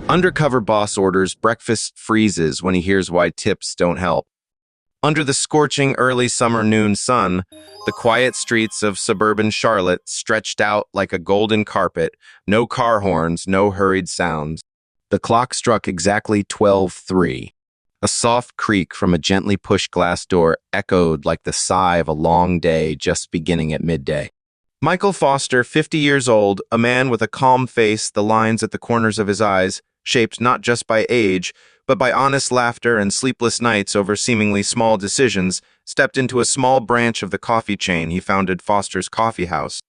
Undercover boss orders breakfast freezes when he hears why tips don't help. Under the scorching early summer noon sun, the quiet streets of suburban Charlotte stretched out like a golden carpet, no car horns, no hurried sounds. The clock struck exactly 12:03. A soft creak from a gently pushed glass door echoed like the sigh of a long day just beginning at midday. Michael Foster, 50 years old, a man with a calm face, the lines at the corners of his eyes, shaped not just by age, but by honest laughter and sleepless nights over seemingly small decisions, stepped into a small branch of the coffee chain he founded Foster's Coffee House.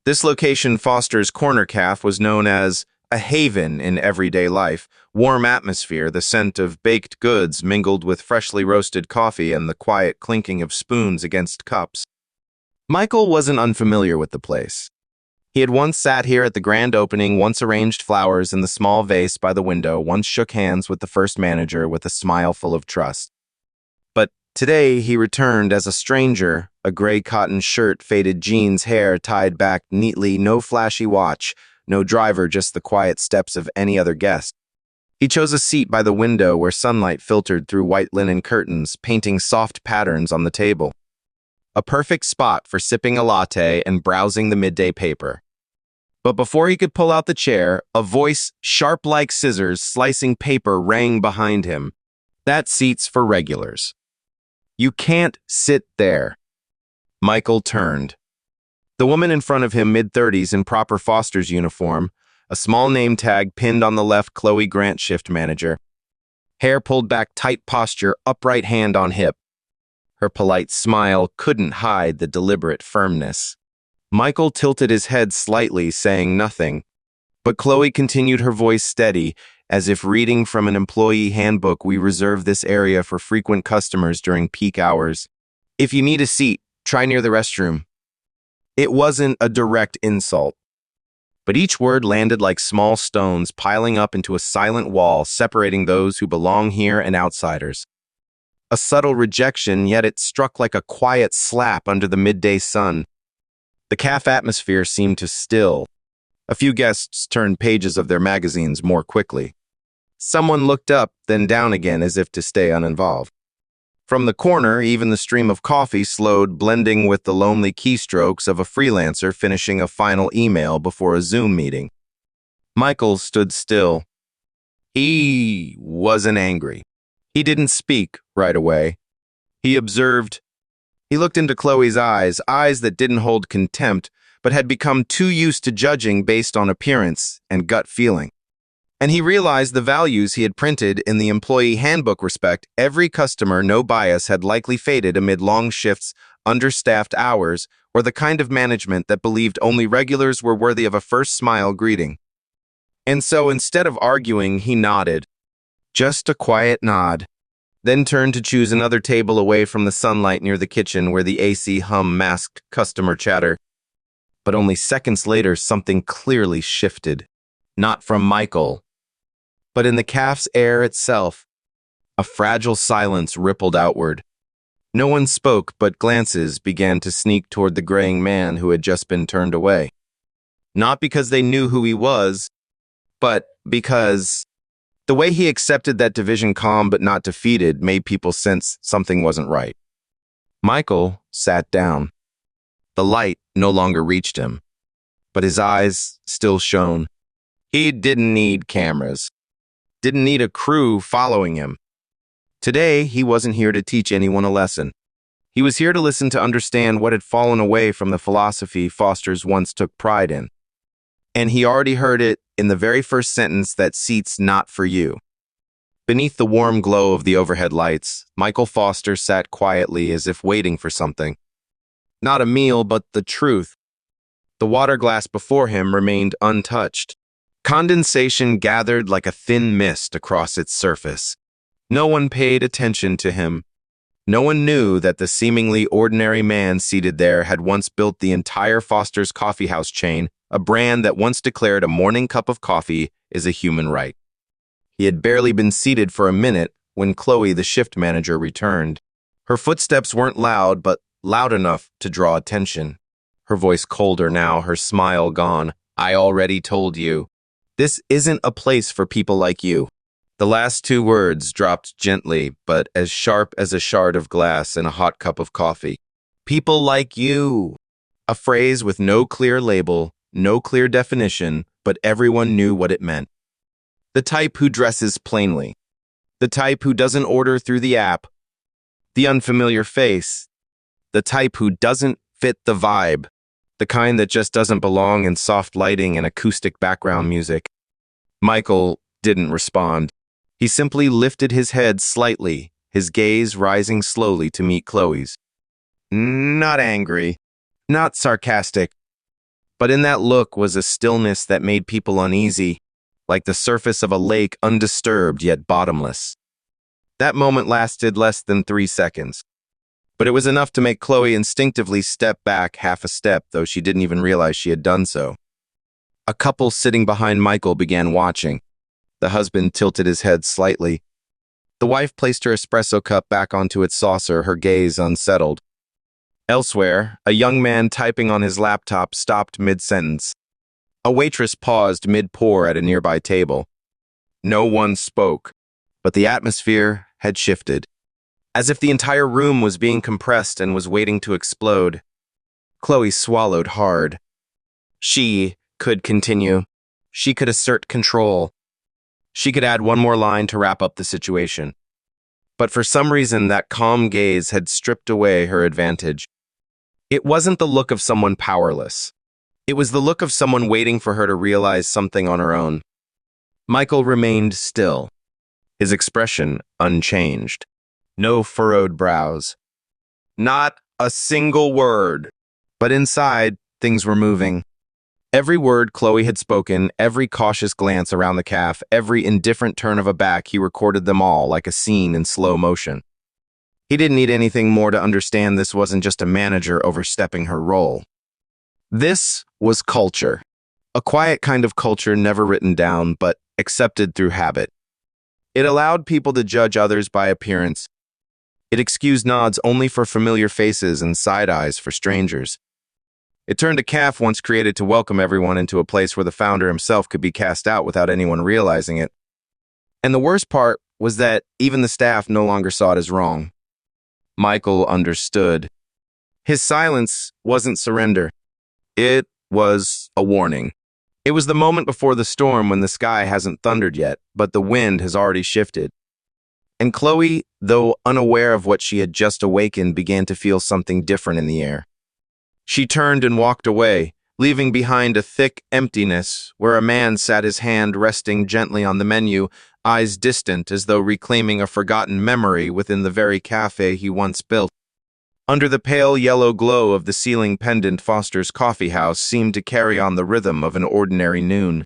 This location, Foster's Corner Cafe, was known as a haven in everyday life, warm atmosphere, the scent of baked goods mingled with freshly roasted coffee and the quiet clinking of spoons against cups. Michael wasn't unfamiliar with the place. He had once sat here at the grand opening, once arranged flowers in the small vase by the window, once shook hands with the first manager with a smile full of trust. But today he returned as a stranger, a gray cotton shirt, faded jeans, hair tied back neatly, no flashy watch, no driver, just the quiet steps of any other guest. He chose a seat by the window where sunlight filtered through white linen curtains, painting soft patterns on the table. A perfect spot for sipping a latte and browsing the midday paper. But before he could pull out the chair, a voice, sharp like scissors, slicing paper, rang behind him. "That seat's for regulars. You can't sit there." Michael turned. The woman in front of him, mid-30s in proper Foster's uniform, a small name tag pinned on the left, Chloe Grant, shift manager. Hair pulled back, tight posture, upright hand on hip. Her polite smile couldn't hide the deliberate firmness. Michael tilted his head slightly, saying nothing. But Chloe continued, her voice steady, as if reading from an employee handbook. "We reserve this area for frequent customers during peak hours. If you need a seat, try near the restroom." It wasn't a direct insult, but each word landed like small stones piling up into a silent wall separating those who belong here and outsiders. A subtle rejection, yet it struck like a quiet slap under the midday sun. The cafe atmosphere seemed to still. A few guests turned pages of their magazines more quickly. Someone looked up, then down again as if to stay uninvolved. From the corner, even the stream of coffee slowed, blending with the lonely keystrokes of a freelancer finishing a final email before a Zoom meeting. Michael stood still. He wasn't angry. He didn't speak right away. He observed. He looked into Chloe's eyes, eyes that didn't hold contempt, but had become too used to judging based on appearance and gut feeling. And he realized the values he had printed in the employee handbook: respect every customer, no bias, had likely faded amid long shifts, understaffed hours, or the kind of management that believed only regulars were worthy of a first smile greeting. And so instead of arguing, he nodded. Just a quiet nod, then turned to choose another table away from the sunlight near the kitchen where the AC hum masked customer chatter. But only seconds later, something clearly shifted. Not from Michael, but in the cafe's air itself. A fragile silence rippled outward. No one spoke, but glances began to sneak toward the graying man who had just been turned away. Not because they knew who he was, but because the way he accepted that division, calm but not defeated, made people sense something wasn't right. Michael sat down. The light no longer reached him, but his eyes still shone. He didn't need cameras, didn't need a crew following him. Today, he wasn't here to teach anyone a lesson. He was here to listen, to understand what had fallen away from the philosophy Foster's once took pride in. And he already heard it in the very first sentence: that seat's not for you. Beneath the warm glow of the overhead lights, Michael Foster sat quietly as if waiting for something. Not a meal, but the truth. The water glass before him remained untouched. Condensation gathered like a thin mist across its surface. No one paid attention to him. No one knew that the seemingly ordinary man seated there had once built the entire Foster's Coffee House chain, a brand that once declared a morning cup of coffee is a human right. He had barely been seated for a minute when Chloe, the shift manager, returned. Her footsteps weren't loud, but loud enough to draw attention. Her voice colder now, her smile gone. "I already told you. This isn't a place for people like you. The last two words dropped gently, but as sharp as a shard of glass in a hot cup of coffee. People like you. A phrase with no clear label, no clear definition, but everyone knew what it meant. The type who dresses plainly. The type who doesn't order through the app. The unfamiliar face. The type who doesn't fit the vibe. The kind that just doesn't belong in soft lighting and acoustic background music. Michael didn't respond. He simply lifted his head slightly, his gaze rising slowly to meet Chloe's. Not angry, not sarcastic, but in that look was a stillness that made people uneasy, like the surface of a lake undisturbed yet bottomless. That moment lasted less than 3 seconds, but it was enough to make Chloe instinctively step back half a step, though she didn't even realize she had done so. A couple sitting behind Michael began watching. The husband tilted his head slightly. The wife placed her espresso cup back onto its saucer, her gaze unsettled. Elsewhere, a young man typing on his laptop stopped mid-sentence. A waitress paused mid-pour at a nearby table. No one spoke, but the atmosphere had shifted, as if the entire room was being compressed and was waiting to explode. Chloe swallowed hard. She could continue. She could assert control. She could add one more line to wrap up the situation. But for some reason, that calm gaze had stripped away her advantage. It wasn't the look of someone powerless. It was the look of someone waiting for her to realize something on her own. Michael remained still, his expression unchanged. No furrowed brows. Not a single word. But inside, things were moving. Every word Chloe had spoken, every cautious glance around the cafe, every indifferent turn of a back, he recorded them all like a scene in slow motion. He didn't need anything more to understand this wasn't just a manager overstepping her role. This was culture. A quiet kind of culture never written down, but accepted through habit. It allowed people to judge others by appearance. It excused nods only for familiar faces and side eyes for strangers. It turned a cafe once created to welcome everyone into a place where the founder himself could be cast out without anyone realizing it. And the worst part was that even the staff no longer saw it as wrong. Michael understood. His silence wasn't surrender. It was a warning. It was the moment before the storm when the sky hasn't thundered yet, but the wind has already shifted. And Chloe, though unaware of what she had just awakened, began to feel something different in the air. She turned and walked away, leaving behind a thick emptiness where a man sat, his hand resting gently on the menu, eyes distant as though reclaiming a forgotten memory within the very cafe he once built. Under the pale yellow glow of the ceiling pendant, Foster's coffee house seemed to carry on the rhythm of an ordinary noon.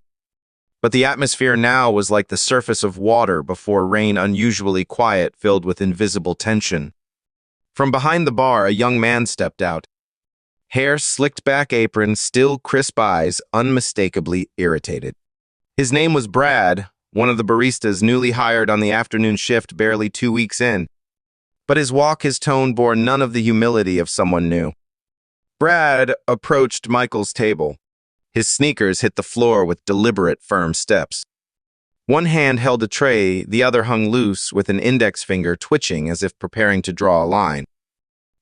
But the atmosphere now was like the surface of water before rain, unusually quiet, filled with invisible tension. From behind the bar, a young man stepped out. Hair slicked back, apron, still crisp eyes, unmistakably irritated. His name was Brad, one of the baristas newly hired on the afternoon shift barely 2 weeks in. But his walk, his tone bore none of the humility of someone new. Brad approached Michael's table. His sneakers hit the floor with deliberate, firm steps. One hand held a tray, the other hung loose, with an index finger twitching as if preparing to draw a line.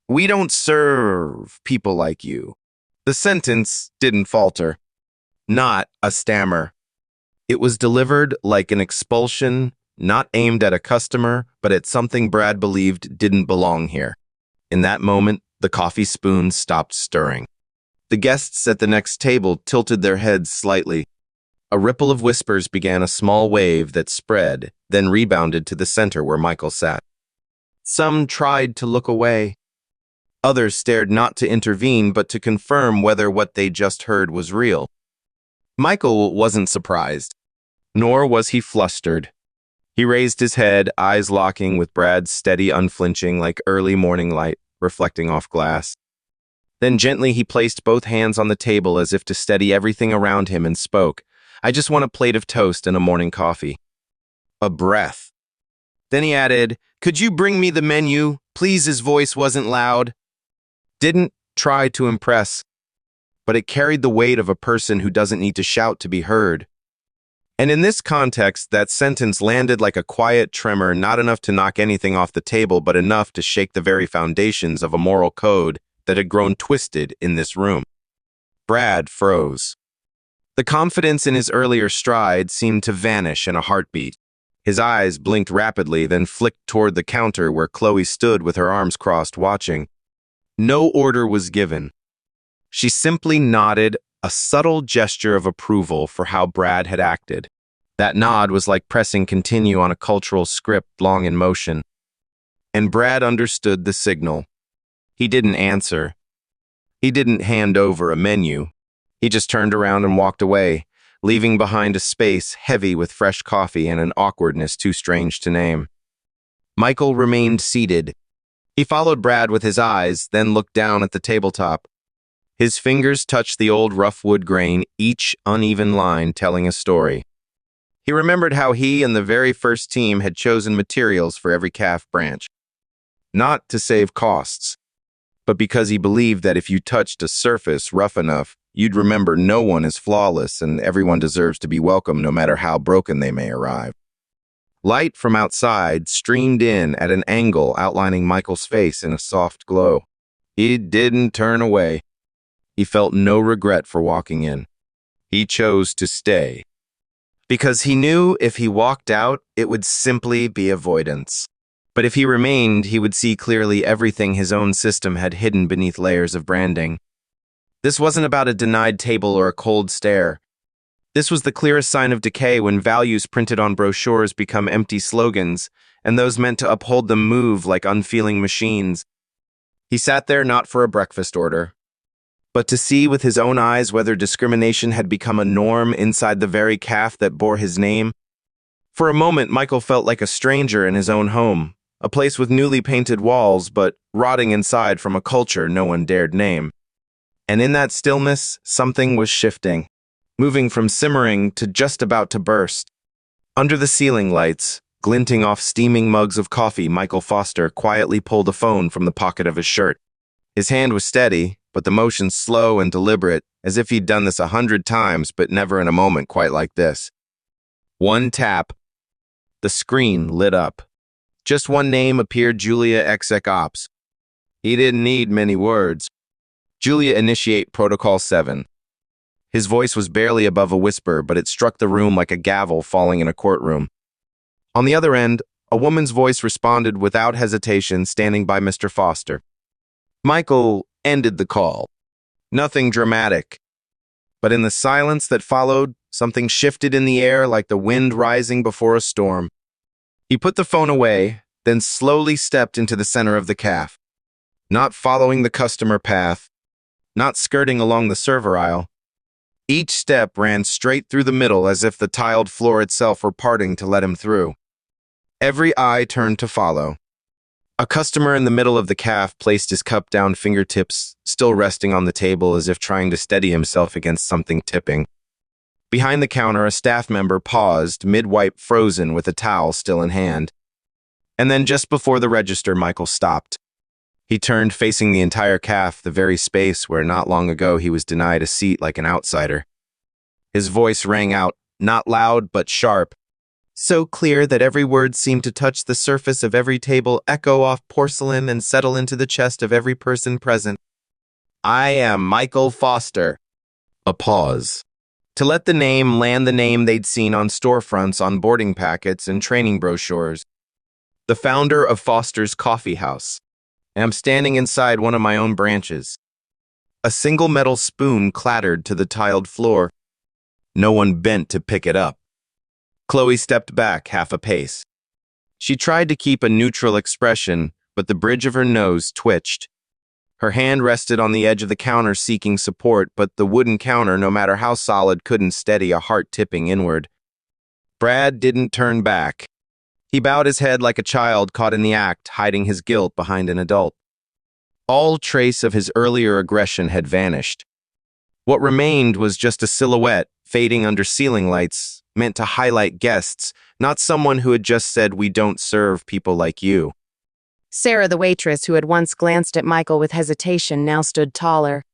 "We don't serve people like you." The sentence didn't falter. Not a stammer. It was delivered like an expulsion, not aimed at a customer, but at something Brad believed didn't belong here. In that moment, the coffee spoon stopped stirring. The guests at the next table tilted their heads slightly. A ripple of whispers began, a small wave that spread, then rebounded to the center where Michael sat. Some tried to look away. Others stared not to intervene, but to confirm whether what they just heard was real. Michael wasn't surprised, nor was he flustered. He raised his head, eyes locking with Brad's steady, unflinching, like early morning light, reflecting off glass. Then gently he placed both hands on the table as if to steady everything around him and spoke. "I just want a plate of toast and a morning coffee." A breath. Then he added, "Could you bring me the menu? Please." His voice wasn't loud. Didn't try to impress, but it carried the weight of a person who doesn't need to shout to be heard. And in this context, that sentence landed like a quiet tremor, not enough to knock anything off the table, but enough to shake the very foundations of a moral code that had grown twisted in this room. Brad froze. The confidence in his earlier stride seemed to vanish in a heartbeat. His eyes blinked rapidly, then flicked toward the counter where Chloe stood with her arms crossed, watching. No order was given. She simply nodded, a subtle gesture of approval for how Brad had acted. That nod was like pressing continue on a cultural script long in motion. And Brad understood the signal. He didn't answer. He didn't hand over a menu. He just turned around and walked away, leaving behind a space heavy with fresh coffee and an awkwardness too strange to name. Michael remained seated. He followed Brad with his eyes, then looked down at the tabletop. His fingers touched the old rough wood grain, each uneven line telling a story. He remembered how he and the very first team had chosen materials for every calf branch. Not to save costs, but because he believed that if you touched a surface rough enough, you'd remember no one is flawless and everyone deserves to be welcome no matter how broken they may arrive. Light from outside streamed in at an angle, outlining Michael's face in a soft glow. He didn't turn away. He felt no regret for walking in. He chose to stay. Because he knew if he walked out, it would simply be avoidance. But if he remained, he would see clearly everything his own system had hidden beneath layers of branding. This wasn't about a denied table or a cold stare. This was the clearest sign of decay when values printed on brochures become empty slogans, and those meant to uphold them move like unfeeling machines. He sat there not for a breakfast order, but to see with his own eyes whether discrimination had become a norm inside the very calf that bore his name. For a moment, Michael felt like a stranger in his own home, a place with newly painted walls, but rotting inside from a culture no one dared name. And in that stillness, something was shifting, moving from simmering to just about to burst. Under the ceiling lights, glinting off steaming mugs of coffee, Michael Foster quietly pulled a phone from the pocket of his shirt. His hand was steady, but the motion slow and deliberate, as if he'd done this 100 times, but never in a moment quite like this. One tap. The screen lit up. Just one name appeared: Julia Exec Ops. He didn't need many words. Julia, initiate Protocol 7. His voice was barely above a whisper, but it struck the room like a gavel falling in a courtroom. On the other end, a woman's voice responded without hesitation, standing by Mr. Foster. Michael ended the call. Nothing dramatic. But in the silence that followed, something shifted in the air like the wind rising before a storm. He put the phone away, then slowly stepped into the center of the calf. Not following the customer path, not skirting along the server aisle. Each step ran straight through the middle as if the tiled floor itself were parting to let him through. Every eye turned to follow. A customer in the middle of the calf placed his cup down, fingertips still resting on the table as if trying to steady himself against something tipping. Behind the counter, a staff member paused, mid-wipe frozen with a towel still in hand. And then just before the register, Michael stopped. He turned, facing the entire calf, the very space where not long ago he was denied a seat like an outsider. His voice rang out, not loud but sharp, so clear that every word seemed to touch the surface of every table, echo off porcelain, and settle into the chest of every person present. I am Michael Foster. A pause. To let the name land the name they'd seen on storefronts, on boarding packets, and training brochures. The founder of Foster's Coffee House. And I'm standing inside one of my own branches. A single metal spoon clattered to the tiled floor. No one bent to pick it up. Chloe stepped back half a pace. She tried to keep a neutral expression, but the bridge of her nose twitched. Her hand rested on the edge of the counter seeking support, but the wooden counter, no matter how solid, couldn't steady a heart tipping inward. Brad didn't turn back. He bowed his head like a child caught in the act, hiding his guilt behind an adult. All trace of his earlier aggression had vanished. What remained was just a silhouette, fading under ceiling lights, meant to highlight guests, not someone who had just said, "We don't serve people like you." Sarah, the waitress, who had once glanced at Michael with hesitation, now stood taller.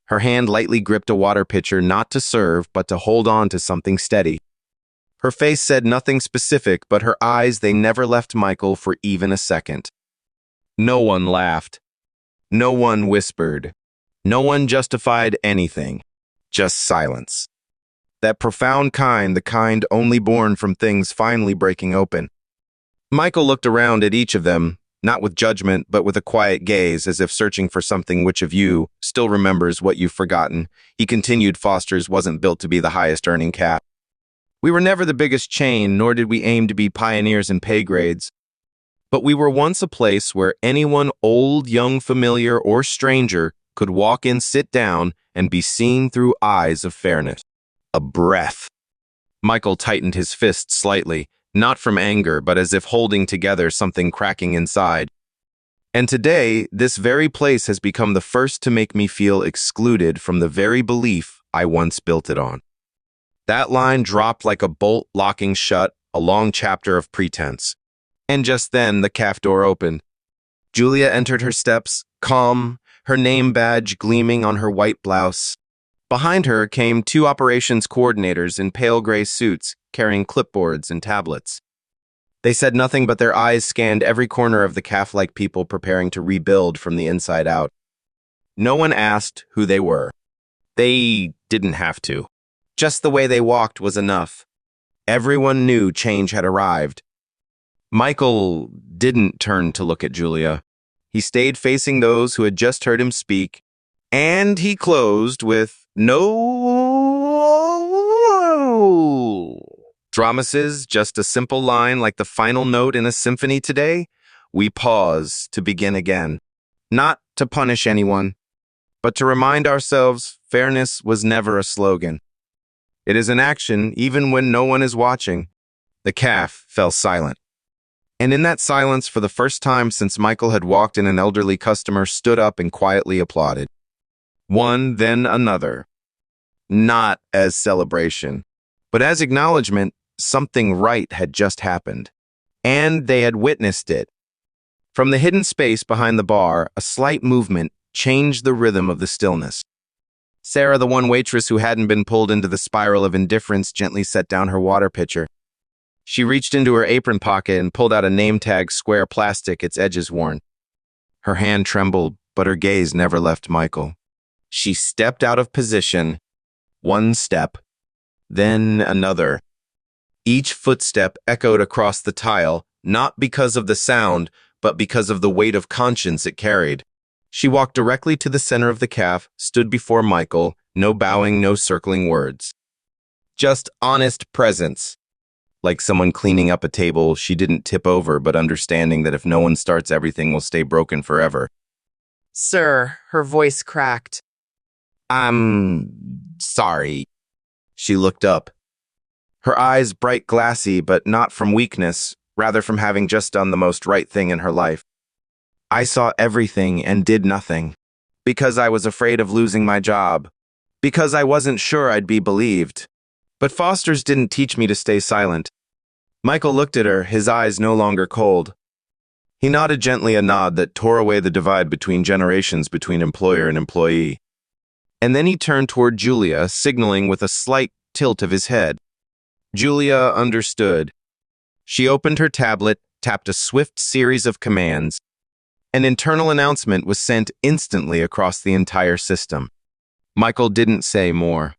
Her hand lightly gripped a water pitcher, not to serve, but to hold on to something steady. Her face said nothing specific, but her eyes, they never left Michael for even a second. No one laughed. No one whispered. No one justified anything. Just silence. That profound kind, the kind only born from things finally breaking open. Michael looked around at each of them, not with judgment, but with a quiet gaze, as if searching for something. Which of you still remembers what you've forgotten? He continued, Foster's wasn't built to be the highest earning cat. We were never the biggest chain, nor did we aim to be pioneers in pay grades. But we were once a place where anyone, old, young, familiar, or stranger, could walk in, sit down, and be seen through eyes of fairness. A breath. Michael tightened his fist slightly, not from anger, but as if holding together something cracking inside. And today, this very place has become the first to make me feel excluded from the very belief I once built it on. That line dropped like a bolt locking shut a long chapter of pretense. And just then, the cafe door opened. Julia entered her steps, calm, her name badge gleaming on her white blouse. Behind her came two operations coordinators in pale gray suits, carrying clipboards and tablets. They said nothing, but their eyes scanned every corner of the cafe like people preparing to rebuild from the inside out. No one asked who they were. They didn't have to. Just the way they walked was enough. Everyone knew change had arrived. Michael didn't turn to look at Julia. He stayed facing those who had just heard him speak, and he closed with, "No dramas, just a simple line like the final note in a symphony today. We pause to begin again. Not to punish anyone, but to remind ourselves fairness was never a slogan. It is an action even when no one is watching." The cafe fell silent. And in that silence, for the first time since Michael had walked in, an elderly customer stood up and quietly applauded. One, then another. Not as celebration, but as acknowledgement something right had just happened. And they had witnessed it. From the hidden space behind the bar, a slight movement changed the rhythm of the stillness. Sarah, the one waitress who hadn't been pulled into the spiral of indifference, gently set down her water pitcher. She reached into her apron pocket and pulled out a name tag, square plastic, its edges worn. Her hand trembled, but her gaze never left Michael. She stepped out of position, one step, then another. Each footstep echoed across the tile, not because of the sound, but because of the weight of conscience it carried. She walked directly to the center of the cafe, stood before Michael, no bowing, no circling words. Just honest presence. Like someone cleaning up a table she didn't tip over, but understanding that if no one starts, everything will stay broken forever. Sir, her voice cracked. "I'm sorry." She looked up. Her eyes bright glassy, but not from weakness, rather from having just done the most right thing in her life. "I saw everything and did nothing. Because I was afraid of losing my job. Because I wasn't sure I'd be believed. But Foster's didn't teach me to stay silent." Michael looked at her, his eyes no longer cold. He nodded gently, a nod that tore away the divide between generations, between employer and employee. And then he turned toward Julia, signaling with a slight tilt of his head. Julia understood. She opened her tablet, tapped a swift series of commands. An internal announcement was sent instantly across the entire system. Michael didn't say more.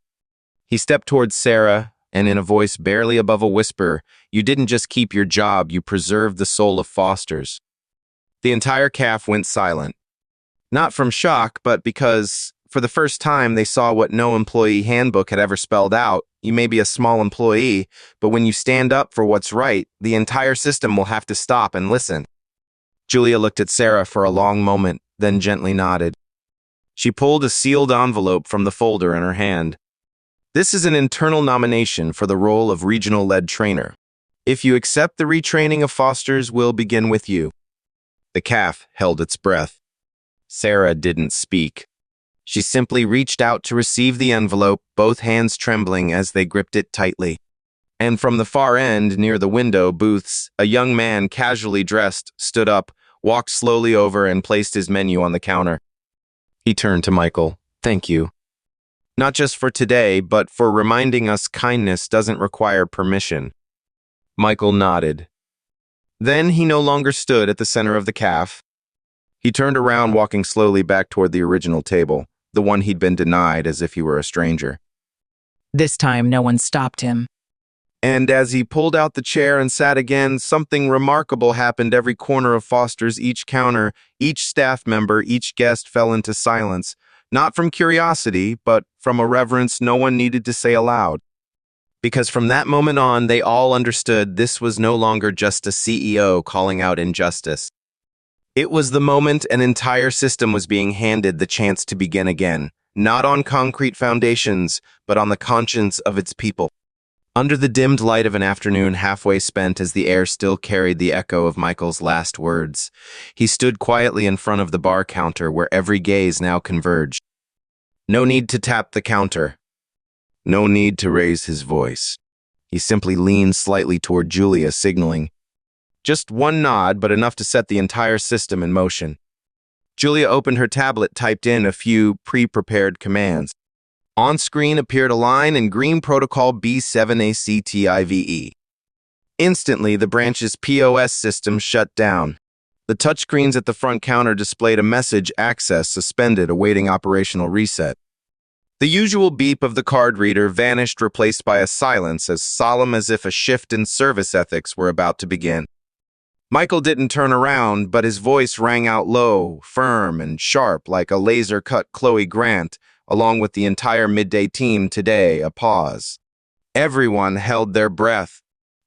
He stepped towards Sarah, and in a voice barely above a whisper, "You didn't just keep your job, you preserved the soul of Foster's." The entire cafe went silent. Not from shock, but because, for the first time, they saw what no employee handbook had ever spelled out. You may be a small employee, but when you stand up for what's right, the entire system will have to stop and listen. Julia looked at Sarah for a long moment, then gently nodded. She pulled a sealed envelope from the folder in her hand. "This is an internal nomination for the role of regional lead trainer. If you accept the retraining of Foster's, we'll begin with you." The cafe held its breath. Sarah didn't speak. She simply reached out to receive the envelope, both hands trembling as they gripped it tightly. And from the far end, near the window booths, a young man, casually dressed, stood up, walked slowly over, and placed his menu on the counter. He turned to Michael. "Thank you." Not just for today, but for reminding us kindness doesn't require permission. Michael nodded. Then he no longer stood at the center of the cafe. He turned around, walking slowly back toward the original table, the one he'd been denied as if he were a stranger. This time, no one stopped him. And as he pulled out the chair and sat again, something remarkable happened. Every corner of Foster's, each counter, each staff member, each guest fell into silence, not from curiosity, but from a reverence no one needed to say aloud. Because from that moment on, they all understood this was no longer just a CEO calling out injustice. It was the moment an entire system was being handed the chance to begin again, not on concrete foundations, but on the conscience of its people. Under the dimmed light of an afternoon halfway spent as the air still carried the echo of Michael's last words, he stood quietly in front of the bar counter where every gaze now converged. No need to tap the counter. No need to raise his voice. He simply leaned slightly toward Julia, signaling. Just one nod, but enough to set the entire system in motion. Julia opened her tablet, typed in a few pre-prepared commands. On screen appeared a line in green protocol B7ACTIVE. Instantly, the branch's POS system shut down. The touchscreens at the front counter displayed a message, access suspended, awaiting operational reset. The usual beep of the card reader vanished, replaced by a silence as solemn as if a shift in service ethics were about to begin. Michael didn't turn around, but his voice rang out low, firm, and sharp like a laser-cut Chloe Grant, along with the entire midday team today, a pause. Everyone held their breath.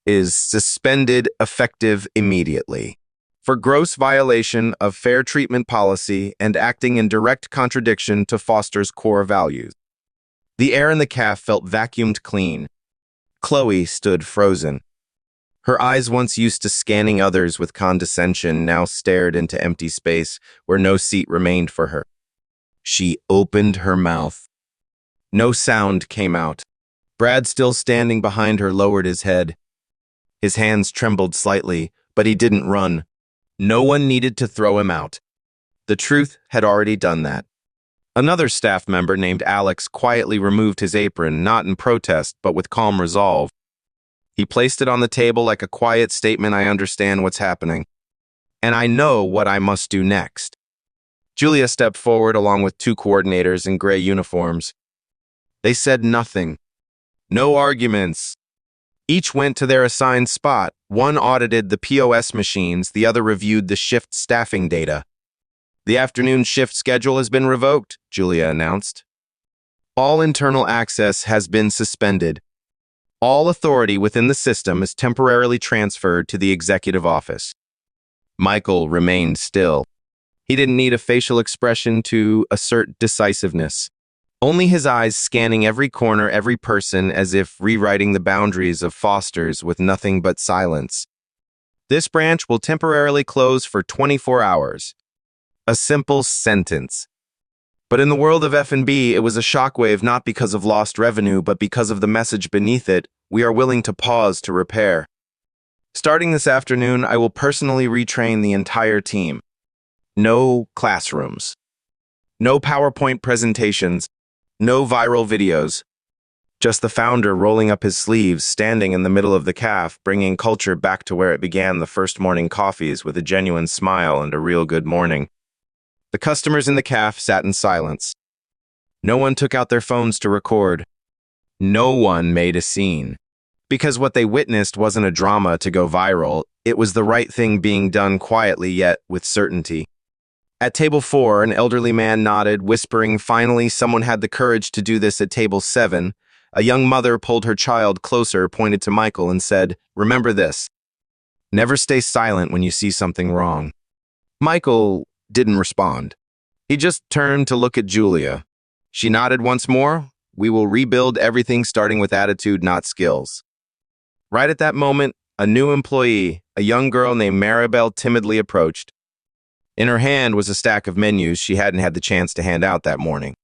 Is suspended effective immediately. For gross violation of fair treatment policy and acting in direct contradiction to Foster's core values. The air in the cafe felt vacuumed clean. Chloe stood frozen. Her eyes, once used to scanning others with condescension, now stared into empty space where no seat remained for her. She opened her mouth. No sound came out. Brad, still standing behind her, lowered his head. His hands trembled slightly, but he didn't run. No one needed to throw him out. The truth had already done that. Another staff member named Alex quietly removed his apron, not in protest, but with calm resolve. He placed it on the table like a quiet statement. I understand what's happening. And I know what I must do next. Julia stepped forward along with two coordinators in gray uniforms. They said nothing. No arguments. Each went to their assigned spot. One audited the POS machines, the other reviewed the shift staffing data. The afternoon shift schedule has been revoked, Julia announced. All internal access has been suspended. All authority within the system is temporarily transferred to the executive office. Michael remained still. He didn't need a facial expression to assert decisiveness. Only his eyes scanning every corner, every person, as if rewriting the boundaries of Foster's with nothing but silence. This branch will temporarily close for 24 hours. A simple sentence. But in the world of F&B, it was a shockwave not because of lost revenue, but because of the message beneath it. We are willing to pause to repair. Starting this afternoon, I will personally retrain the entire team. No classrooms. No PowerPoint presentations. No viral videos. Just the founder rolling up his sleeves, standing in the middle of the cafe, bringing culture back to where it began, the first morning coffees with a genuine smile and a real good morning. The customers in the cafe sat in silence. No one took out their phones to record. No one made a scene. Because what they witnessed wasn't a drama to go viral, it was the right thing being done quietly yet with certainty. At table 4, an elderly man nodded, whispering, "Finally, someone had the courage to do this." At table 7, a young mother pulled her child closer, pointed to Michael, and said, "Remember this. Never stay silent when you see something wrong." Michael didn't respond. He just turned to look at Julia. She nodded once more. "We will rebuild everything starting with attitude, not skills." Right at that moment, a new employee, a young girl named Maribel, timidly approached. In her hand was a stack of menus she hadn't had the chance to hand out that morning.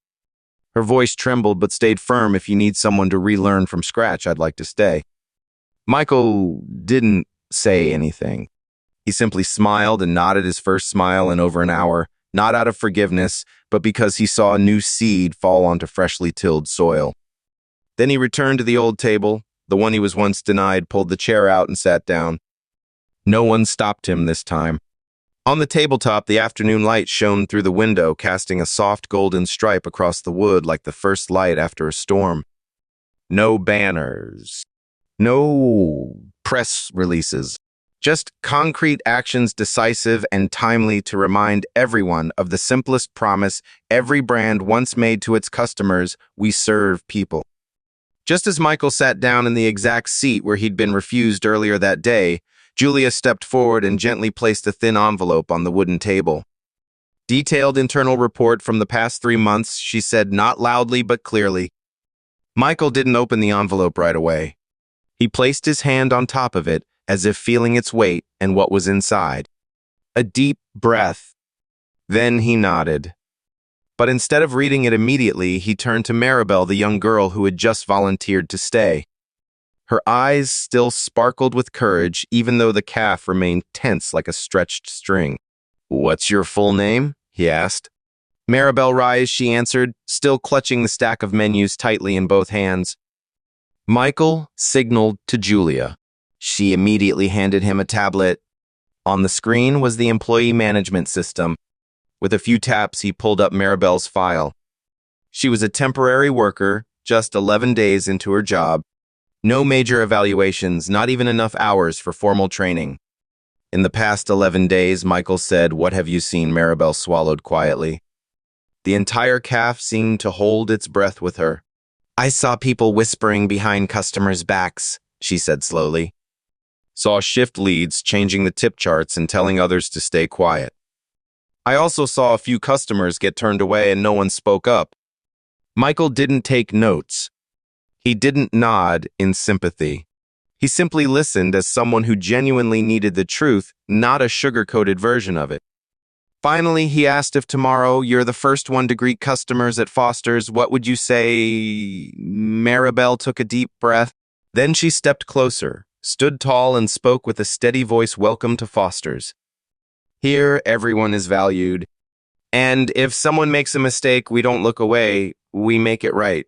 Her voice trembled but stayed firm. "If you need someone to relearn from scratch, I'd like to stay." Michael didn't say anything. He simply smiled and nodded, his first smile in over an hour. not out of forgiveness, but because he saw a new seed fall onto freshly tilled soil. Then he returned to the old table, the one he was once denied, pulled the chair out and sat down. No one stopped him this time. On the tabletop, the afternoon light shone through the window, casting a soft golden stripe across the wood like the first light after a storm. No banners. No press releases. Just concrete actions decisive and timely to remind everyone of the simplest promise every brand once made to its customers: we serve people. Just as Michael sat down in the exact seat where he'd been refused earlier that day, Julia stepped forward and gently placed a thin envelope on the wooden table. Detailed internal report from the past 3 months, she said, not loudly but clearly. Michael didn't open the envelope right away. He placed his hand on top of it, as if feeling its weight and what was inside. A deep breath. Then he nodded. But instead of reading it immediately, he turned to Maribel, the young girl who had just volunteered to stay. Her eyes still sparkled with courage, even though the calf remained tense like a stretched string. "What's your full name?" he asked. Maribel Rise, she answered, still clutching the stack of menus tightly in both hands. Michael signaled to Julia. She immediately handed him a tablet. On the screen was the employee management system. With a few taps, he pulled up Maribel's file. She was a temporary worker, just 11 days into her job. No major evaluations, not even enough hours for formal training. In the past 11 days, Michael said, "What have you seen?" Maribel swallowed quietly. The entire calf seemed to hold its breath with her. "I saw people whispering behind customers' backs," she said slowly. "Saw shift leads changing the tip charts and telling others to stay quiet. I also saw a few customers get turned away and no one spoke up." Michael didn't take notes. He didn't nod in sympathy. He simply listened as someone who genuinely needed the truth, not a sugar-coated version of it. Finally, he asked, "If tomorrow you're the first one to greet customers at Foster's, what would you say?" Maribel took a deep breath. Then she stepped closer, stood tall, and spoke with a steady voice. "Welcome to Foster's. Here, everyone is valued. And if someone makes a mistake, we don't look away, we make it right."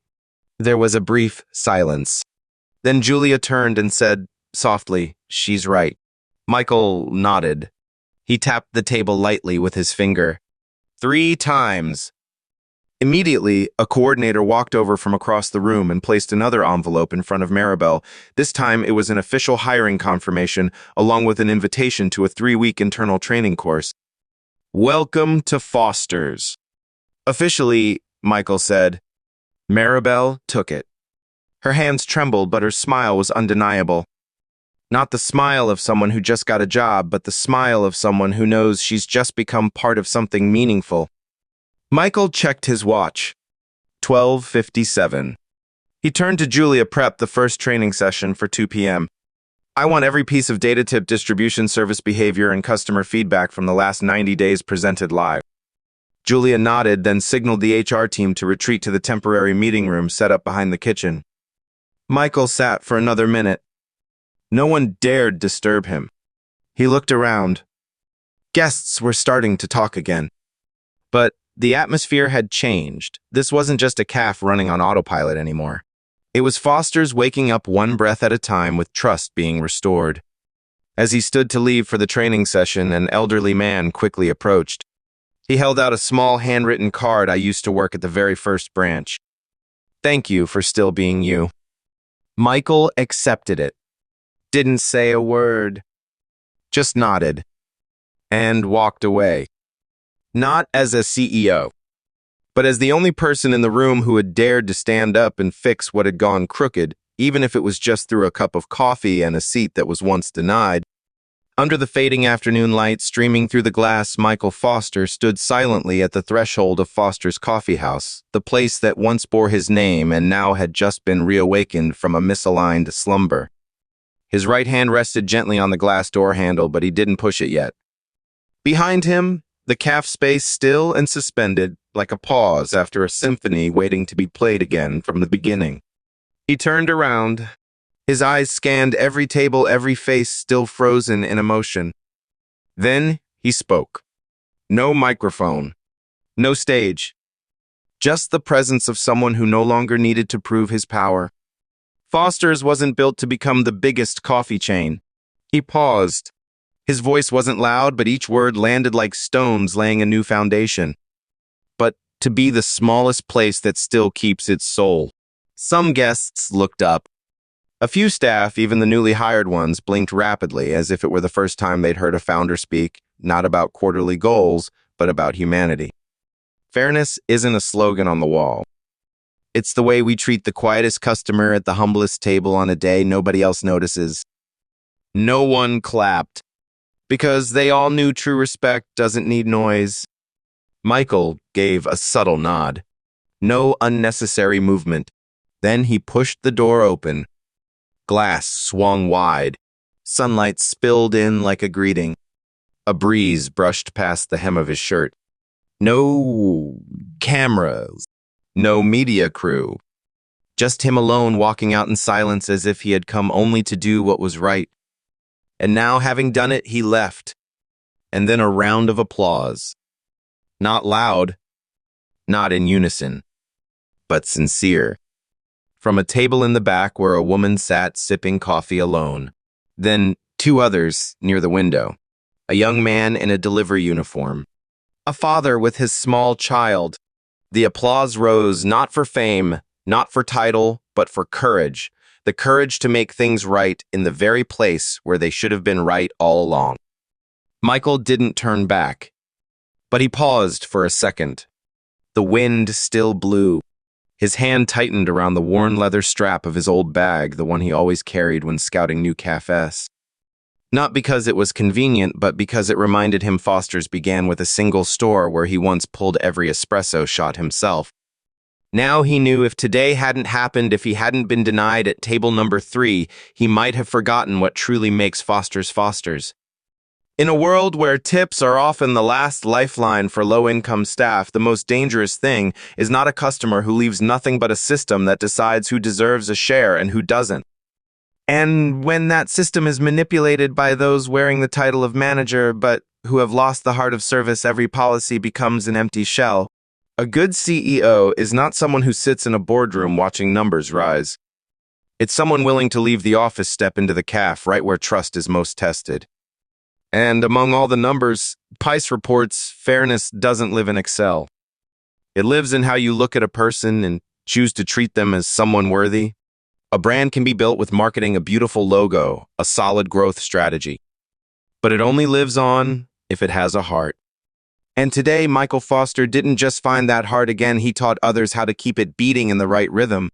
There was a brief silence. Then Julia turned and said softly, "She's right." Michael nodded. He tapped the table lightly with his finger. 3 times. Immediately, a coordinator walked over from across the room and placed another envelope in front of Maribel. This time, it was an official hiring confirmation, along with an invitation to a 3-week internal training course. "Welcome to Foster's." "Officially," Michael said. Maribel took it. Her hands trembled, but her smile was undeniable. Not the smile of someone who just got a job, but the smile of someone who knows she's just become part of something meaningful. Michael checked his watch. 12:57. He turned to Julia. "Prep the first training session for 2 p.m. I want every piece of data tip distribution, service behavior, and customer feedback from the last 90 days presented live." Julia nodded, then signaled the HR team to retreat to the temporary meeting room set up behind the kitchen. Michael sat for another minute. No one dared disturb him. He looked around. Guests were starting to talk again. But the atmosphere had changed. This wasn't just a calf running on autopilot anymore. It was Foster's waking up one breath at a time, with trust being restored. As he stood to leave for the training session, an elderly man quickly approached. He held out a small handwritten card. "I used to work at the very first branch. Thank you for still being you." Michael accepted it. Didn't say a word. Just nodded. And walked away. Not as a CEO, but as the only person in the room who had dared to stand up and fix what had gone crooked, even if it was just through a cup of coffee and a seat that was once denied. Under the fading afternoon light streaming through the glass, Michael Foster stood silently at the threshold of Foster's Coffee House, the place that once bore his name and now had just been reawakened from a misaligned slumber. His right hand rested gently on the glass door handle, but he didn't push it yet. Behind him, the calf space still and suspended, like a pause after a symphony waiting to be played again from the beginning. He turned around. His eyes scanned every table, every face still frozen in emotion. Then he spoke. No microphone. No stage. Just the presence of someone who no longer needed to prove his power. Foster's wasn't built to become the biggest coffee chain. He paused. His voice wasn't loud, but each word landed like stones laying a new foundation. But to be the smallest place that still keeps its soul. Some guests looked up. A few staff, even the newly hired ones, blinked rapidly as if it were the first time they'd heard a founder speak, not about quarterly goals, but about humanity. Fairness isn't a slogan on the wall. It's the way we treat the quietest customer at the humblest table on a day nobody else notices. No one clapped, because they all knew true respect doesn't need noise. Michael gave a subtle nod. No unnecessary movement. Then he pushed the door open. Glass swung wide. Sunlight spilled in like a greeting. A breeze brushed past the hem of his shirt. No cameras. No media crew. Just him alone walking out in silence as if he had come only to do what was right. And now, having done it, he left. And then a round of applause. Not loud, not in unison, but sincere. From a table in the back where a woman sat sipping coffee alone. Then two others near the window. A young man in a delivery uniform. A father with his small child. The applause rose not for fame, not for title, but for courage. The courage to make things right in the very place where they should have been right all along. Michael didn't turn back, but he paused for a second. The wind still blew. His hand tightened around the worn leather strap of his old bag, the one he always carried when scouting new cafes. Not because it was convenient, but because it reminded him Foster's began with a single store where he once pulled every espresso shot himself. Now he knew if today hadn't happened, if he hadn't been denied at table number 3, he might have forgotten what truly makes Foster's Foster's. In a world where tips are often the last lifeline for low-income staff, the most dangerous thing is not a customer who leaves nothing but a system that decides who deserves a share and who doesn't. And when that system is manipulated by those wearing the title of manager but who have lost the heart of service, every policy becomes an empty shell. A good CEO is not someone who sits in a boardroom watching numbers rise. It's someone willing to leave the office, step into the caf, right where trust is most tested. And among all the numbers, Pice reports fairness doesn't live in Excel. It lives in how you look at a person and choose to treat them as someone worthy. A brand can be built with marketing, a beautiful logo, a solid growth strategy. But it only lives on if it has a heart. And today, Michael Foster didn't just find that heart again, he taught others how to keep it beating in the right rhythm.